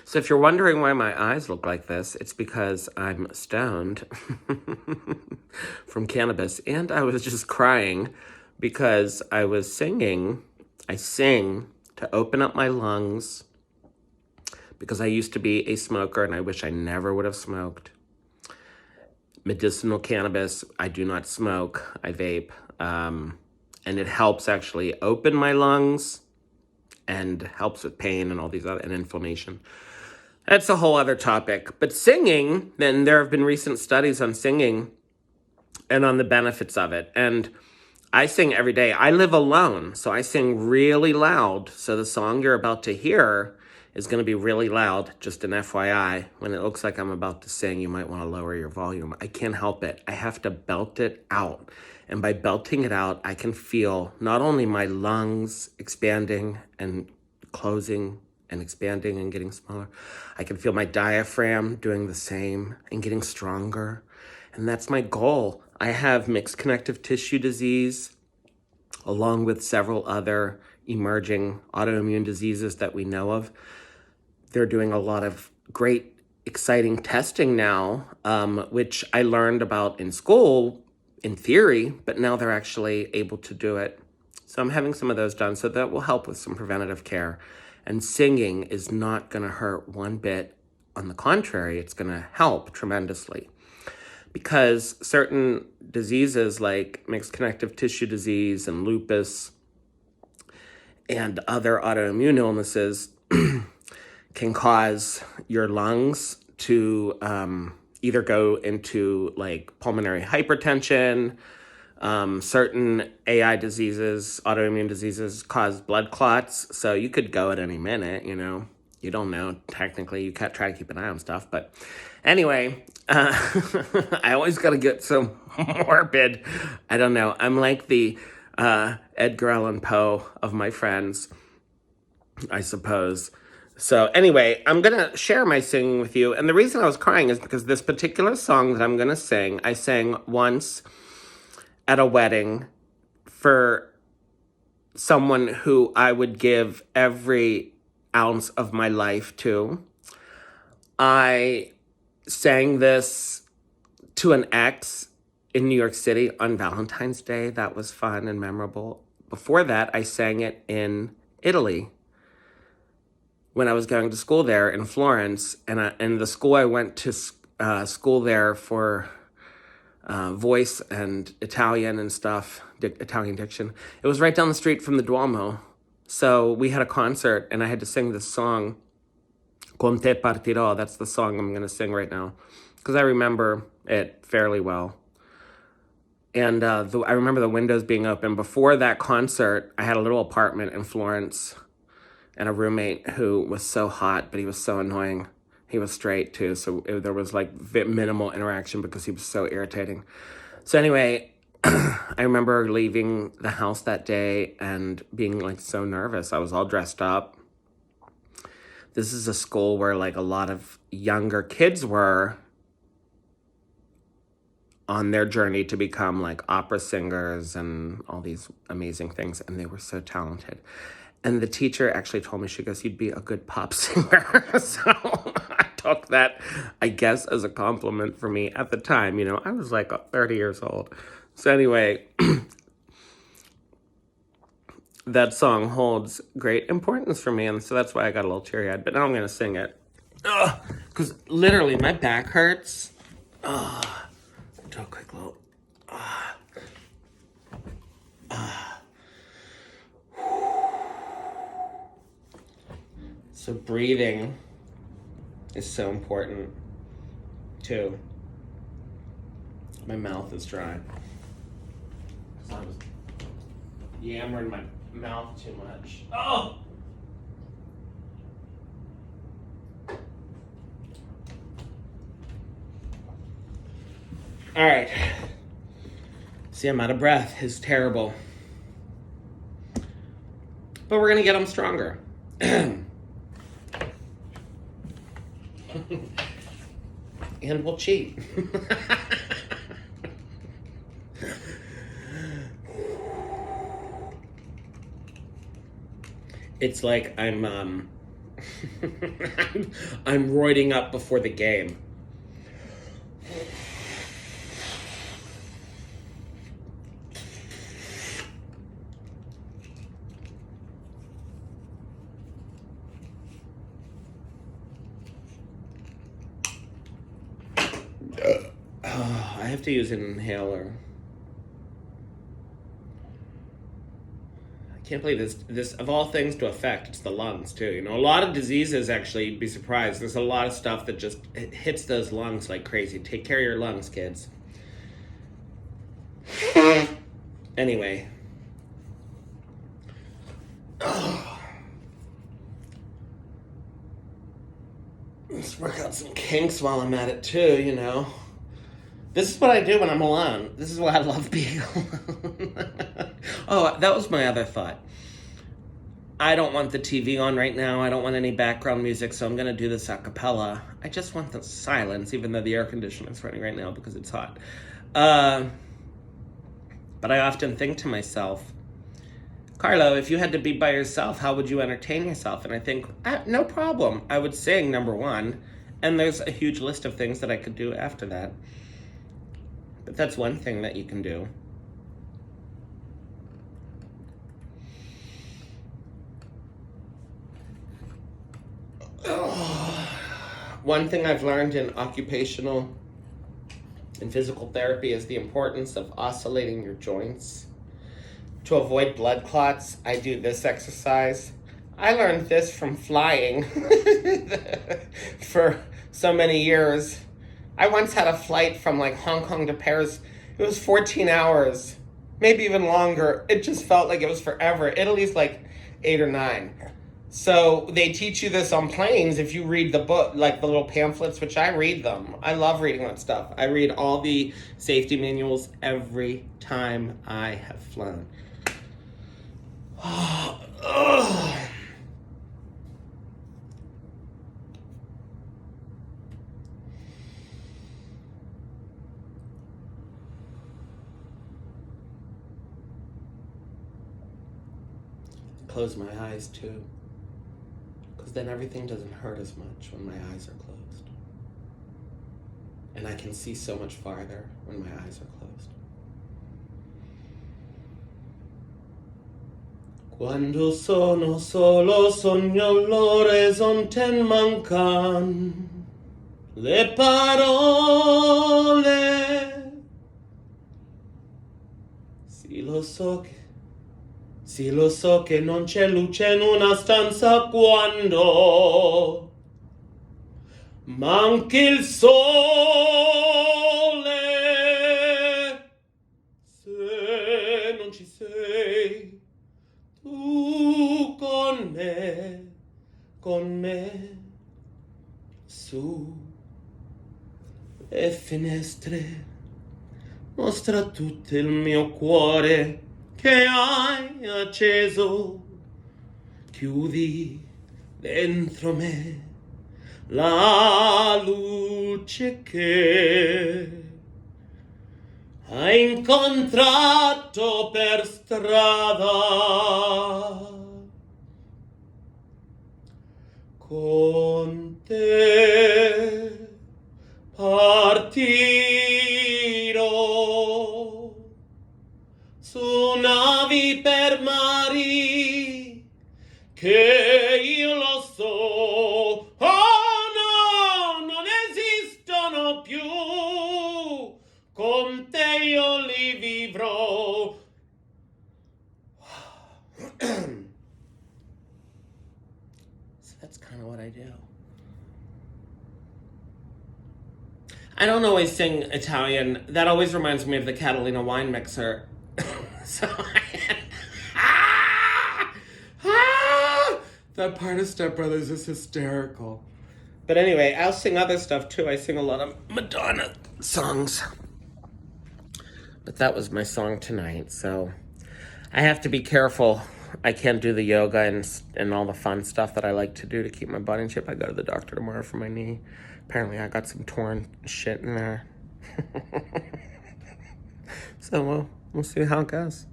So if you're wondering why my eyes look like this, it's because I'm stoned from cannabis, and I was just crying because I was singing. I sing to open up my lungs because I used to be a smoker and I wish I never would have smoked. Medicinal cannabis, I do not smoke, I vape, and it helps actually open my lungs and helps with pain and all these other, and inflammation. That's a whole other topic. But singing, then there have been recent studies on singing and on the benefits of it. And I sing every day. I live alone, so I sing really loud. So the song you're about to hear is going to be really loud, just an FYI. When it looks like I'm about to sing, you might want to lower your volume. I can't help it. I have to belt it out. And by belting it out, I can feel not only my lungs expanding and closing and expanding and getting smaller, I can feel my diaphragm doing the same and getting stronger. And that's my goal. I have mixed connective tissue disease, along with several other emerging autoimmune diseases that we know of. They're doing a lot of great, exciting testing now, which I learned about in school, in theory, but now they're actually able to do it. So I'm having some of those done, so that will help with some preventative care. And singing is not going to hurt one bit. On the contrary, it's going to help tremendously. Because certain diseases like mixed connective tissue disease and lupus and other autoimmune illnesses can cause your lungs to either go into like pulmonary hypertension. Certain AI diseases, autoimmune diseases, cause blood clots. So you could go at any minute, you know. You don't know. Technically, you can't try to keep an eye on stuff. But anyway, I always got to get so morbid. I don't know. I'm like the Edgar Allan Poe of my friends, I suppose. So anyway, I'm going to share my singing with you. And the reason I was crying is because this particular song that I'm going to sing, I sang once at a wedding for someone who I would give every ounce of my life to. I sang this to an ex in New York City on Valentine's Day. That was fun and memorable. Before that, I sang it in Italy when I was going to school there in Florence. And the school I went to school there for voice and Italian and stuff, Italian diction. It was right down the street from the Duomo. So we had a concert and I had to sing this song, Con te partirò. That's the song I'm going to sing right now because I remember it fairly well. And I remember the windows being open. Before that concert, I had a little apartment in Florence and a roommate who was so hot, but he was so annoying. He was straight too, so there was like minimal interaction because he was so irritating. So anyway, I remember leaving the house that day and being like so nervous. I was all dressed up. This is a school where like a lot of younger kids were on their journey to become like opera singers and all these amazing things, and they were so talented. And the teacher actually told me, she goes, "You'd be a good pop singer." So I took that, I guess, as a compliment for me at the time. You know, I was like 30 years old. So anyway, that song holds great importance for me. And so that's why I got a little teary-eyed. But now I'm going to sing it. Because literally my back hurts. Do a quick little. So breathing is so important too. My mouth is dry. So I was yammering my mouth too much. Oh! All right. See, I'm out of breath. It's terrible. But we're going to get them stronger. And we'll cheat. It's like I'm I'm roiding up before the game. I have to use an inhaler. I can't believe this of all things to affect, it's the lungs too. You know, a lot of diseases, actually, you'd be surprised. There's a lot of stuff that just hits those lungs like crazy. Take care of your lungs, kids. Anyway. Let's work out some kinks while I'm at it too, you know. This is what I do when I'm alone. This is why I love being alone. Oh, that was my other thought. I don't want the TV on right now. I don't want any background music, so I'm going to do this a cappella. I just want the silence, even though the air conditioner is running right now because it's hot. But I often think to myself, Carlo, if you had to be by yourself, how would you entertain yourself? And I think, no problem. I would sing, number one, and there's a huge list of things that I could do after that. But that's one thing that you can do. One thing I've learned in occupational and physical therapy is the importance of oscillating your joints. To avoid blood clots, I do this exercise. I learned this from flying for so many years. I once had a flight from like Hong Kong to Paris. It was 14 hours, maybe even longer. It just felt like it was forever. Italy's like 8 or 9. So they teach you this on planes if you read the book, like the little pamphlets, which I read them. I love reading that stuff. I read all the safety manuals every time I have flown. Close my eyes too, because then everything doesn't hurt as much when my eyes are closed. And I can see so much farther when my eyes are closed. Quando sono solo sogno l'orizzonte mancan le parole. Sì, lo so che non c'è luce in una stanza quando manchi il sole. Se non ci sei tu con me, su le finestre, mostra tutto il mio cuore che hai acceso, chiudi dentro me la luce che hai incontrato per strada. Con te partirò su navi per mari che io lo so, oh no, non esistono più, con te io li vivrò. So that's kind of what I do. I don't always sing Italian. That always reminds me of the Catalina wine mixer. So that part of Step Brothers is hysterical. But anyway, I'll sing other stuff too. I sing a lot of Madonna songs. But that was my song tonight, so I have to be careful. I can't do the yoga and all the fun stuff that I like to do to keep my body in shape. I go to the doctor tomorrow for my knee. Apparently I got some torn shit in there. So we'll see how it goes.